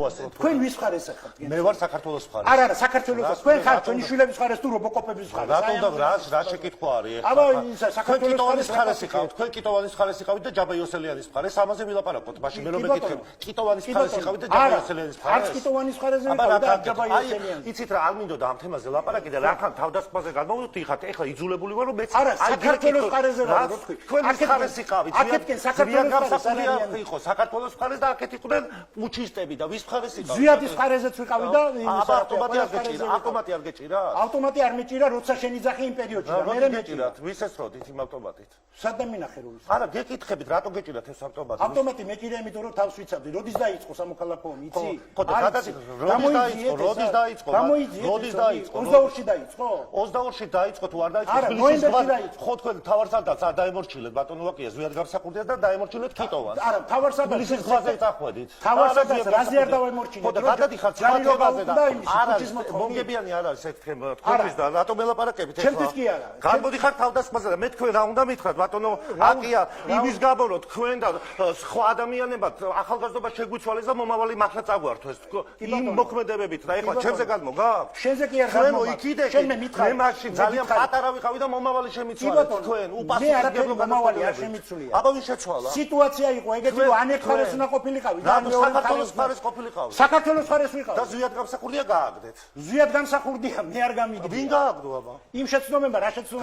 მოვასწროთ. თქვენ ვის მხარეს ხართ? მე ვარ საქართველოს მხარეს. არა, საქართველოს თქვენ ხართ ჩვენი შვილების მხარეს თუ რობოკოპების მხარეს? რატომ და რა შეკითხვა არის? აბა საქართველოს მხარეს იყავთ, თქვენ კიტოვანის მხარეს იყავით და ჯაბა იოსელიანის მხარეს, ამაზე ვილაპარაკოთ. მაშინ მე რომ მეკითხებ, კიტოვანის მხარეს იყავით და ჯაბა იოსელიანის მხარეს? არც კიტოვანის მხარეზე ვიყავ და ჯაბა იოსელიანის. იცით რა, არ მინდოდა ამ თემაზე ლაპარაკი და რახან თავდასხმაზე გამოვიდიხართ, ეხლა იძულებული ვარ რომ მეც არა, საქართველოს მხარეზე ვარ, რო თქვი. თქვენ მხარეს იყავით. აქეთკენ საქართველოს მხარეს არიან. იყო საქართველოს მხარეს და აქეთ იყვნენ პუჩისტები და ვის მხარეს იყავით? ზვიადის მხარეზეც ვიყავი და ავტომატი არ გეჭირა? ავტომატი არ გეჭირა? ავტომატი არ მეჭირა, როცა შენ იძახი იმ პერიოდში და მე მეჭირათ. ვის ესროდით იმ ავტომატით? სად დამინახე რომ ის? არა, გეკითხებით, რატო გეჭირათ ეს ავტომატი? ავტომატი მეჭირა იმიტომ რომ თავს ვიცავდი. როდის დაიწყო სამოქალაქო ომი, იცი? ხო, როდის დაიწყო? 22-ში დაიწყო? 22-ში დაიწყო თუ არ დაიწყო? არა, ნოემბერში დაიწყო. ხო, თქვენ თავარსარდალს არ დაემორჩილეთ ბატონო ვაკია, ზვიად გამსახურდიათ და დაემორჩილეთ კიტოვანს. არა, თავარსარდალს ის ხაზზე წახვედით. თავარსარდალს რაზე არ დავემორჩილეთ? ხო, და გადადიხართ სპარტიზმაზე და არა, მომგებიანი არ არის ეს თემა თქვენთვის და რატომ ელაპარაკებით ეხლა? ჩემთვის კი არა. განმოდიხართ თავდასხმაზე და მე თქვენ რა უნდა მითხრათ ბატონო აკია, იმის გამო რომ თქვენ და სხვა ადამიანებად ახალგაზრდობა შეგვიცვალეს და მომავალი მართლა წაგვართვეს. იმ მოქმედებებით და ეხლა ჩემზე გადმოგაქვთ? შენზე კი არ გადმოგაქვთ. ჩვენ მოიქიდეთ. მე მაშინ ძალიან პატარა ვიყავი და მომავალი შემიცვალეთ თქვენ. მე არაფერი მომავალი არ შემიცვლია. აბა ვის შეცვალა? სიტუაცია იყო ეგეთი რომ ანე მხარეს უნდა ყოფილიყავი და საქართველოს მხარეს ყოფილიყავი. საქართველოს მხარეს ვიყავ. და ზვიად გამსახურდია გააგდეთ. ზვიად გამსახურდია, მე არ გამიგდი. ვინ გააგდო აბა? იმ შეცდომება რა შეცდომა